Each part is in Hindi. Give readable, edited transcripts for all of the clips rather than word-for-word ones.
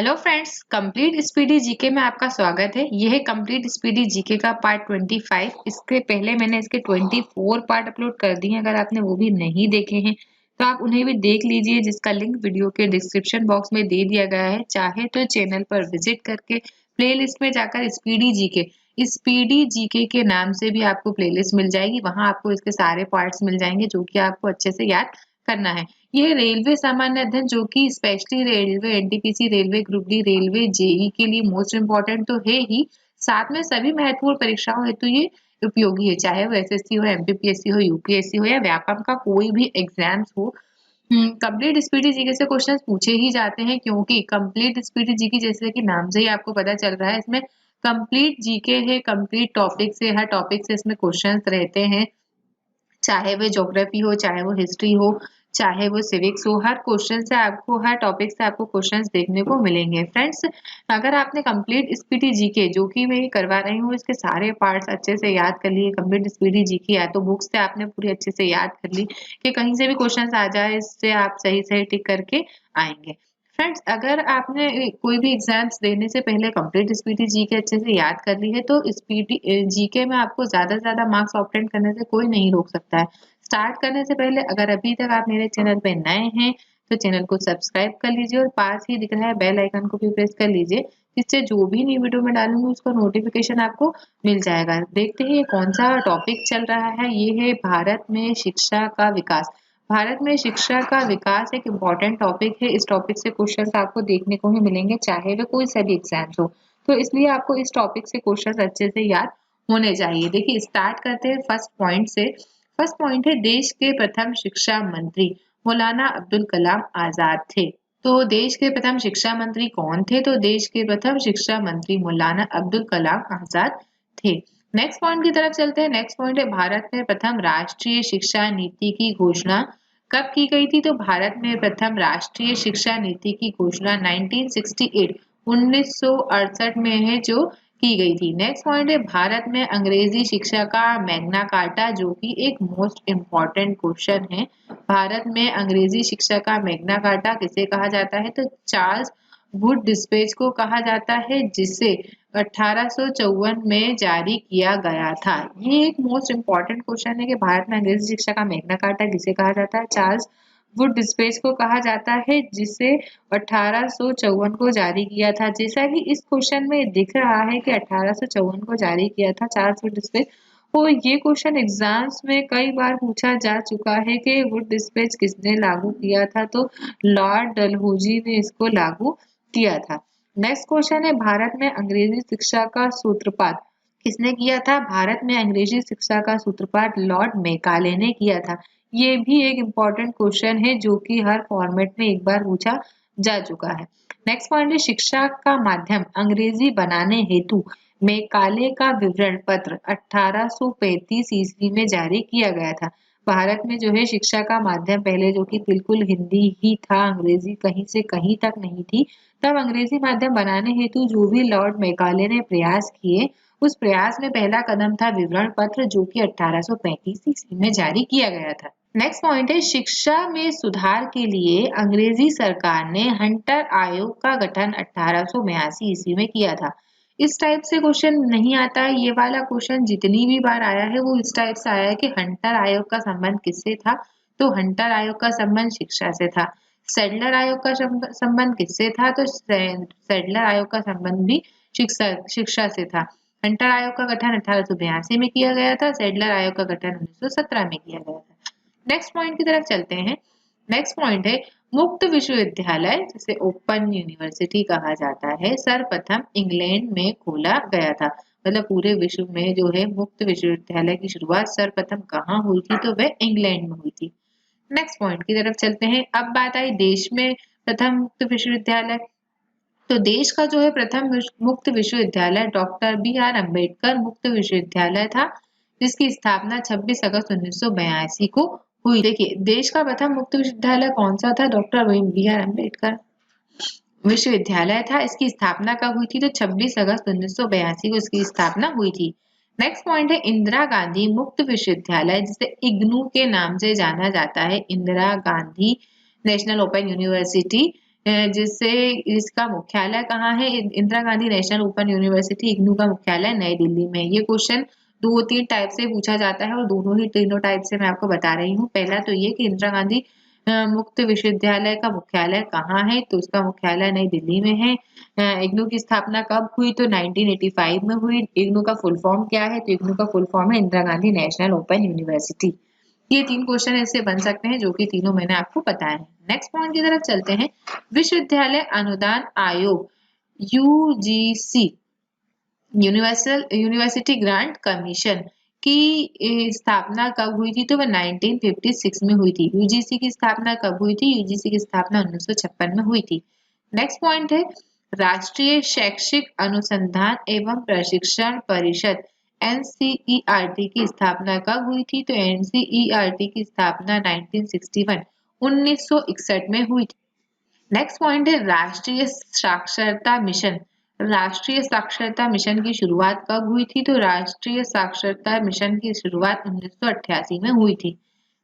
Hello friends, complete speedy GK में आपका स्वागत है। यह है कंप्लीट स्पीडी जीके का पार्ट 25। इसके पहले मैंने इसके 24 पार्ट अपलोड कर दिए हैं। अगर आपने वो भी नहीं देखे हैं तो आप उन्हें भी देख लीजिए, जिसका लिंक वीडियो के डिस्क्रिप्शन बॉक्स में दे दिया गया है। चाहे तो चैनल पर विजिट करके प्लेलिस्ट में जाकर स्पीडी जीके के नाम से भी आपको प्लेलिस्ट मिल जाएगी। वहां आपको इसके सारे पार्ट्स मिल जाएंगे जो कि आपको अच्छे से याद करना है। ये रेलवे सामान्य अध्ययन जो कि specially railway NTPC, railway group D, railway JE के लिए मोस्ट इम्पोर्टेंट तो है ही, साथ में सभी महत्वपूर्ण परीक्षाओं हेतु ये उपयोगी है। चाहे वो एसएससी हो, एमपीपीएससी हो, यूपीएससी हो या व्यापम का कोई भी एग्जाम्स हो। कंप्लीट स्पीडी जीके से क्वेश्चन पूछे ही जाते हैं, क्योंकि कंप्लीट स्पीडी जीके जैसे कि नाम से ही आपको पता चल रहा है, इसमें कंप्लीट जीके है। कंप्लीट टॉपिक से, हर टॉपिक से इसमें क्वेश्चंस रहते हैं। चाहे वो ज्योग्राफी हो, चाहे वो हिस्ट्री हो, चाहे वो सिविक्स हो, हर क्वेश्चन से आपको, हर टॉपिक से आपको क्वेश्चंस देखने को मिलेंगे। फ्रेंड्स, अगर आपने कंप्लीट स्पीडी जीके जो कि मैं करवा रही हूँ, इसके सारे पार्ट्स अच्छे से याद कर लिए, कंप्लीट स्पीडी जीके या तो बुक्स से आपने पूरी अच्छे से याद कर ली कि कहीं से भी क्वेश्चन आ जाए, इससे आप सही सही टिक करके आएंगे। फ्रेंड्स, अगर आपने कोई भी एग्जाम्स देने से पहले कंप्लीट स्पीडी जीके अच्छे से याद कर ली है तो स्पीडी जीके में आपको ज्यादा से ज्यादा मार्क्स ऑब्टेन करने से कोई नहीं रोक सकता है। स्टार्ट करने से पहले अगर अभी तक आप मेरे चैनल पे नए हैं तो चैनल को सब्सक्राइब कर लीजिए और पास ही दिख रहा है बेल आइकन को भी प्रेस कर लीजिए, जिससे जो भी नई वीडियो में डालूंगी उसका नोटिफिकेशन आपको मिल जाएगा। देखते हैं ये कौन सा टॉपिक चल रहा है। ये है भारत में शिक्षा का विकास। भारत में शिक्षा का विकास एक इम्पॉर्टेंट टॉपिक है। इस टॉपिक से क्वेश्चन आपको देखने को ही मिलेंगे, चाहे वे कोई सा भी एग्जाम्स हो। तो इसलिए आपको इस टॉपिक से क्वेश्चन अच्छे से याद होने चाहिए। देखिए, स्टार्ट करते हैं फर्स्ट पॉइंट से। फर्स्ट पॉइंट है, देश के प्रथम शिक्षा मंत्री मौलाना अब्दुल कलाम आजाद थे। तो देश के प्रथम शिक्षा मंत्री कौन थे? तो देश के प्रथम शिक्षा मंत्री मौलाना अब्दुल कलाम आजाद थे। नेक्स्ट पॉइंट की तरफ चलते हैं। नेक्स्ट पॉइंट है, भारत में प्रथम राष्ट्रीय शिक्षा नीति की घोषणा कब की गई थी? तो भारत में प्रथम राष्ट्रीय शिक्षा नीति की घोषणा 1968 में है जो की गई थी। नेक्स्ट पॉइंट है, भारत में अंग्रेजी शिक्षा का मैग्ना कार्टा, जो कि एक मोस्ट इम्पॉर्टेंट क्वेश्चन है। भारत में अंग्रेजी शिक्षा का मैग्ना कार्टा किसे कहा जाता है? तो चार्ल्स वुड डिस्पेच को कहा जाता है, जिसे 1854 में जारी किया गया था। ये एक मोस्ट इम्पॉर्टेंट क्वेश्चन है कि भारत में अंग्रेजी शिक्षा का मैग्ना कार्टा किसे कहा जाता है? चार्ल्स वुड डिस्पेच को कहा जाता है, जिसे 1854 को जारी किया था। जैसा कि इस क्वेश्चन में दिख रहा है कि 1854 को जारी किया था चार्ल्स वुड डिस्पेच। तो ये क्वेश्चन एग्जाम्स में कई बार पूछा जा चुका है कि वुड डिस्पेच किसने लागू किया था? तो लॉर्ड डलहौजी ने इसको लागू किया था। नेक्स्ट क्वेश्चन है, भारत में अंग्रेजी शिक्षा का सूत्रपात किसने किया था? भारत में अंग्रेजी शिक्षा का सूत्रपात लॉर्ड मैकाले ने किया था। ये भी एक इम्पॉर्टेंट क्वेश्चन है जो कि हर फॉर्मेट में एक बार पूछा जा चुका है। नेक्स्ट पॉइंट है, शिक्षा का माध्यम अंग्रेजी बनाने हेतु मैकाले का विवरण पत्र 1835 ईस्वी में जारी किया गया था। भारत में जो है शिक्षा का माध्यम पहले जो कि बिल्कुल हिंदी ही था, अंग्रेजी कहीं से कहीं तक नहीं थी। तब अंग्रेजी माध्यम बनाने हेतु जो भी लॉर्ड मैकाले ने प्रयास किए, उस प्रयास में पहला कदम था विवरण पत्र, जो कि 1835 ईस्वी में जारी किया गया था। नेक्स्ट पॉइंट है, शिक्षा में सुधार के लिए अंग्रेजी सरकार ने हंटर आयोग का गठन 1882 ईस्वी में किया था। इस टाइप से क्वेश्चन नहीं आता है। ये वाला क्वेश्चन जितनी भी बार आया है वो इस टाइप से आया है कि हंटर आयोग का संबंध किससे था? तो हंटर आयोग का संबंध शिक्षा से था। सैडलर आयोग का संबंध किससे था? तो सैडलर आयोग का संबंध भी शिक्षा से था। हंटर आयोग का गठन 1882 में किया गया था। सैडलर आयोग का गठन 1917 में किया गया था। नेक्स्ट पॉइंट की तरफ चलते हैं। नेक्स्ट पॉइंट है, मुक्त विश्वविद्यालय जिसे ओपन यूनिवर्सिटी कहा जाता है, सर्वप्रथम इंग्लैंड में खोला गया था। मतलब पूरे विश्व में जो है मुक्त विश्वविद्यालय की शुरुआत सर्वप्रथम कहाँ हुई थी? तो वह इंग्लैंड में हुई थी। नेक्स्ट पॉइंट की तरफ चलते हैं। अब बात आई देश में प्रथम मुक्त विश्वविद्यालय। तो देश का जो है प्रथम मुक्त विश्वविद्यालय डॉक्टर बी.आर. अम्बेडकर मुक्त विश्वविद्यालय था, जिसकी स्थापना 26 अगस्त 1982 को हुई। देखिए, देश का प्रथम मुक्त विश्वविद्यालय कौन सा था? Doctor B R. अम्बेडकर विश्वविद्यालय था। इसकी स्थापना कब हुई थी? तो 26 अगस्त 1982 को इसकी स्थापना हुई थी। नेक्स्ट पॉइंट है, इंदिरा गांधी मुक्त विश्वविद्यालय जिसे इग्नू के नाम से जाना जाता है, Indira Gandhi national open university जिससे इसका मुख्यालय कहाँ है? Indira Gandhi national open university IGNOU का मुख्यालय नई दिल्ली में। ये क्वेश्चन 2-3 टाइप से पूछा जाता है और तीनों टाइप से मैं आपको बता रही हूँ। पहला तो ये कि इंदिरा गांधी मुक्त विश्वविद्यालय का मुख्यालय कहाँ है? तो उसका मुख्यालय नई दिल्ली में है। इग्नू की स्थापना कब हुई? तो 1985 में हुई। इग्नू का फुल फॉर्म क्या है? तो इग्नू का फुल फॉर्म है Indira Gandhi national open university. ये 3 क्वेश्चन ऐसे बन सकते हैं जो कि तीनों मैंने आपको बताए हैं। नेक्स्ट पॉइंट की तरफ चलते हैं। विश्वविद्यालय अनुदान आयोग UGC universal university grant commission की स्थापना कब हुई थी? तो वह 1956 में हुई थी। यूजीसी की स्थापना कब हुई थी? यूजीसी की स्थापना 1956 में हुई थी। नेक्स्ट पॉइंट है राष्ट्रीय शैक्षिक अनुसंधान एवं प्रशिक्षण परिषद एनसीईआरटी की स्थापना कब हुई थी? तो एनसीईआरटी की स्थापना 1961 में हुई थी। नेक्स्ट पॉइंट है राष्ट्रीय साक्षरता मिशन। राष्ट्रीय साक्षरता मिशन की शुरुआत कब हुई थी? तो राष्ट्रीय साक्षरता मिशन की शुरुआत 1988 में हुई थी।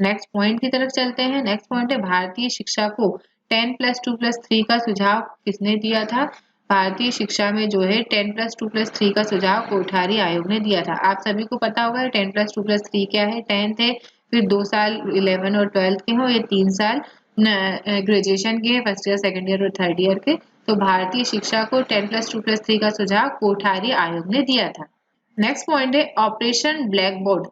नेक्स्ट पॉइंट की तरफ चलते हैं। नेक्स्ट पॉइंट है भारतीय शिक्षा को 10+2+3 का सुझाव किसने दिया था? भारतीय शिक्षा में जो है 10+2+3 का सुझाव कोठारी आयोग ने दिया था। आप सभी को पता होगा 10+2+3 क्या है? 10th है, फिर 2 साल 11 और 12th के हो, ये 3 साल ग्रेजुएशन के फर्स्ट ईयर, सेकंड ईयर और थर्ड ईयर के। तो भारतीय शिक्षा को 10+2+3 का सुझाव कोठारी आयोग ने दिया था। नेक्स्ट पॉइंट है ऑपरेशन ब्लैक बोर्ड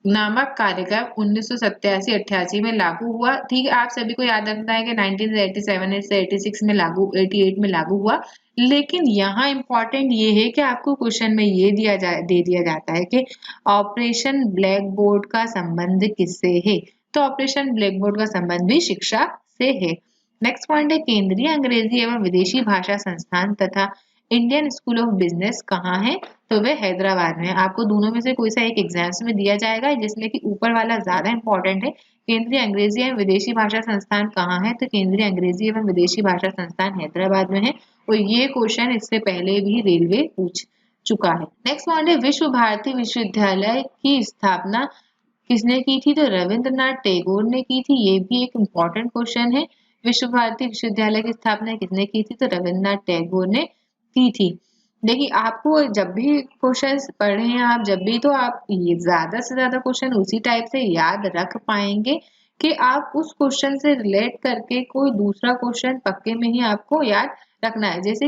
नामक कार्यक्रम 1987-88 में लागू हुआ। ठीक है, आप सभी को याद रखना है कि 1987 से 86 में लागू 88 में लागू हुआ। लेकिन यहाँ इंपॉर्टेंट ये है कि आपको क्वेश्चन में ये दे दिया जाता है कि ऑपरेशन ब्लैक बोर्ड का संबंध किससे है? तो ऑपरेशन ब्लैक बोर्ड का संबंध भी शिक्षा से है। नेक्स्ट पॉइंट है केंद्रीय अंग्रेजी एवं विदेशी भाषा संस्थान तथा इंडियन स्कूल ऑफ बिजनेस कहाँ है? तो वे हैदराबाद में। आपको दोनों में से कोई सा एक एग्जाम्स में दिया जाएगा, जिसमें कि ऊपर वाला ज्यादा इंपॉर्टेंट है। केंद्रीय अंग्रेजी एवं विदेशी भाषा संस्थान कहाँ है? तो केंद्रीय अंग्रेजी एवं विदेशी भाषा संस्थान हैदराबाद में है। और ये क्वेश्चन इससे पहले भी रेलवे पूछ चुका है। नेक्स्ट पॉइंट है विश्व भारती विश्वविद्यालय की स्थापना किसने की थी? तो रविंद्रनाथ टैगोर ने की थी। ये भी एक इम्पॉर्टेंट क्वेश्चन है। विश्व भारती विश्वविद्यालय की स्थापना किसने की थी? तो रविंद्रनाथ टैगोर ने की थी। देखिए आपको जब भी क्वेश्चंस पढ़े हैं आप जब भी, तो आप ये ज्यादा से ज्यादा क्वेश्चन उसी टाइप से याद रख पाएंगे कि आप उस क्वेश्चन से रिलेट करके कोई दूसरा क्वेश्चन पक्के में ही आपको याद रखना है। जैसे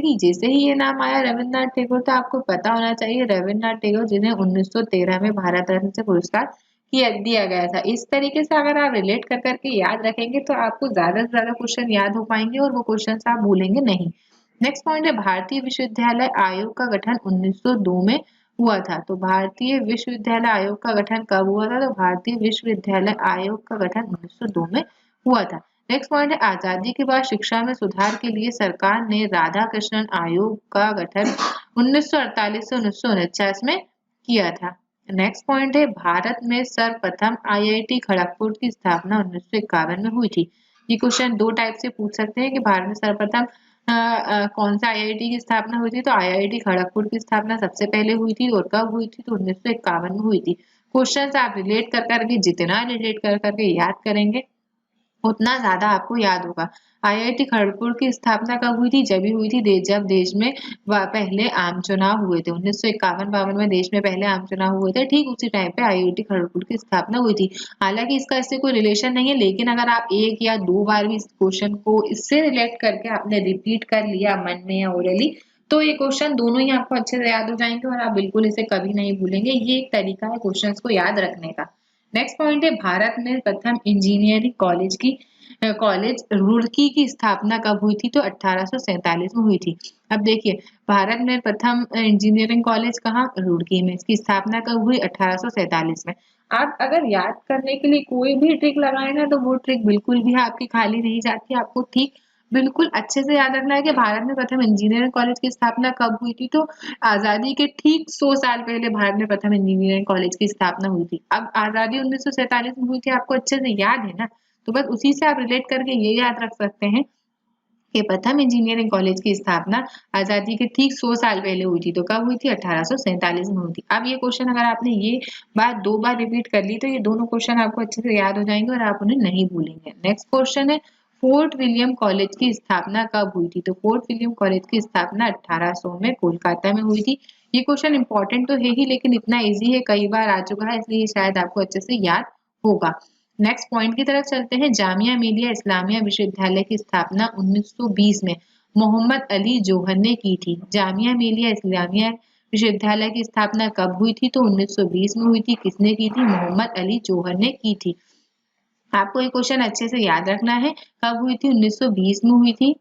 ही ये नाम आया रविंद्रनाथ टैगोर, तो आपको पता होना चाहिए रविंद्रनाथ टैगोर जिन्हें 1913 में भारत रत्न से पुरस्कार दिया गया था। इस तरीके से अगर आप रिलेट कर करके याद रखेंगे तो आपको ज्यादा से ज्यादा क्वेश्चन याद हो पाएंगे और वो क्वेश्चन आप भूलेंगे नहीं। नेक्स्ट पॉइंट है भारतीय विश्वविद्यालय आयोग का गठन 1902 में हुआ था। तो भारतीय विश्वविद्यालय आयोग का गठन कब हुआ था? तो भारतीय विश्वविद्यालय आयोग का गठन 1902 में हुआ था। नेक्स्ट पॉइंट है आजादी के बाद शिक्षा में सुधार के लिए सरकार ने राधा कृष्णन आयोग का गठन 1948 से 1949 में किया था। नेक्स्ट पॉइंट है भारत में सर्वप्रथम आईआईटी खड़गपुर की स्थापना 1951 में हुई थी। ये क्वेश्चन 2 टाइप से पूछ सकते हैं कि भारत में सर्वप्रथम कौन सा आईआईटी की स्थापना हुई थी? तो आईआईटी खड़गपुर की स्थापना सबसे पहले हुई थी और कब हुई थी? तो 1951 में हुई थी। क्वेश्चन आप रिलेट कर करके जितना रिलेट कर करके याद करेंगे उतना ज्यादा आपको याद होगा। आईआईटी खड़गपुर की स्थापना कब हुई थी? जब देश में पहले आम चुनाव हुए थे। 1951-52 में देश में पहले आम चुनाव हुए थे। ठीक उसी टाइम पे आईआईटी खड़गपुर की स्थापना हुई थी। हालांकि इसका इससे कोई रिलेशन नहीं है, लेकिन अगर आप 1 या 2 बार भी इस क्वेश्चन को इससे रिलेट करके आपने रिपीट कर लिया मन में या ओरली, तो ये क्वेश्चन दोनों ही आपको अच्छे से याद हो जाएंगे और आप बिल्कुल इसे कभी नहीं भूलेंगे। ये एक तरीका है क्वेश्चन को याद रखने का। नेक्स्ट पॉइंट है भारत में प्रथम इंजीनियरिंग कॉलेज रुड़की की स्थापना कब हुई थी? तो 1847 में हुई थी। अब देखिए भारत में प्रथम इंजीनियरिंग कॉलेज कहाँ? रुड़की में। इसकी स्थापना कब हुई? 1847 में। आप अगर याद करने के लिए कोई भी ट्रिक लगाए ना तो वो ट्रिक बिल्कुल भी आपकी खाली नहीं जाती। आपको ठीक बिल्कुल अच्छे से याद रखना है कि भारत में प्रथम इंजीनियरिंग कॉलेज की स्थापना कब हुई थी? तो आजादी के ठीक 100 साल पहले भारत में प्रथम इंजीनियरिंग कॉलेज की स्थापना हुई थी। अब आजादी 1947 में हुई थी, आपको अच्छे से याद है ना, तो बस उसी से आप रिलेट करके ये याद रख सकते हैं कि प्रथम इंजीनियरिंग कॉलेज की स्थापना आजादी के ठीक 100 साल पहले हुई थी। तो कब हुई थी? 1847 में हुई थी। अब ये क्वेश्चन अगर आपने ये बात 2 बार रिपीट कर ली तो ये दोनों क्वेश्चन आपको अच्छे से याद हो जाएंगे और आप उन्हें नहीं भूलेंगे। नेक्स्ट क्वेश्चन है फोर्ट विलियम कॉलेज की स्थापना कब हुई थी? तो फोर्ट विलियम कॉलेज की स्थापना 1800 में कोलकाता में हुई थी। ये क्वेश्चन इंपॉर्टेंट तो है ही, लेकिन इतना इजी है, कई बार आ चुका है, इसलिए शायद आपको अच्छे से याद होगा। नेक्स्ट पॉइंट की तरफ चलते हैं। जामिया मिलिया इस्लामिया विश्वविद्यालय की स्थापना 1920 में मोहम्मद अली जौहर ने की थी। जामिया मिलिया इस्लामिया विश्वविद्यालय की स्थापना कब हुई थी? तो 1920 में हुई थी। किसने की थी? मोहम्मद अली जौहर ने की थी। आपको ये क्वेश्चन अच्छे से याद रखना है, कब हुई थी? 1920 में हुई थी।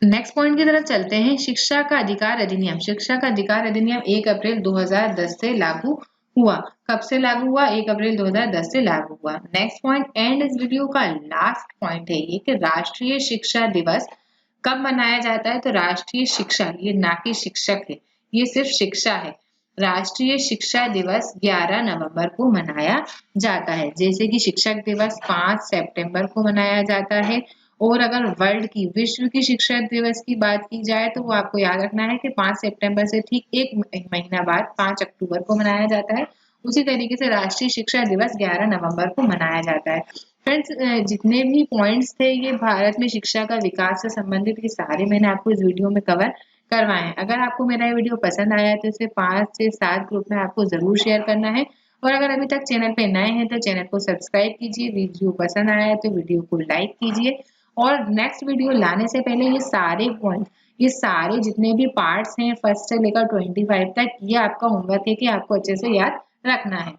नेक्स्ट पॉइंट की तरफ चलते हैं। शिक्षा का अधिकार अधिनियम। शिक्षा का अधिकार अधिनियम 1 अप्रैल 2010 से लागू हुआ। कब से लागू हुआ? 1 अप्रैल 2010 से लागू हुआ। नेक्स्ट पॉइंट एंड इस वीडियो का लास्ट पॉइंट है ये कि राष्ट्रीय शिक्षा दिवस कब मनाया जाता है? तो राष्ट्रीय शिक्षा, ये ना कि शिक्षक है, ये सिर्फ शिक्षा है। राष्ट्रीय शिक्षा दिवस 11 नवंबर को मनाया जाता है। जैसे कि शिक्षक दिवस 5 सितंबर को मनाया जाता है। और अगर वर्ल्ड की, विश्व की शिक्षक दिवस की बात की जाए तो वो आपको याद रखना है कि 5 सितंबर से ठीक एक महीना बाद 5 अक्टूबर को मनाया जाता है। उसी तरीके से राष्ट्रीय शिक्षा दिवस 11 नवंबर को मनाया जाता है। फ्रेंड्स, जितने भी पॉइंट्स थे ये भारत में शिक्षा का विकास से संबंधित, ये सारे मैंने आपको इस वीडियो में कवर करवाए हैं। अगर आपको मेरा ये वीडियो पसंद आया है तो इसे 5 से 7 ग्रुप में आपको जरूर शेयर करना है। और अगर अभी तक चैनल पे नए हैं तो चैनल को सब्सक्राइब कीजिए। वीडियो पसंद आया है तो वीडियो को लाइक कीजिए। और नेक्स्ट वीडियो लाने से पहले ये सारे पॉइंट, ये सारे जितने भी पार्ट्स हैं फर्स्ट से लेकर 25 तक, ये आपका होमवर्क है कि आपको अच्छे से याद रखना है।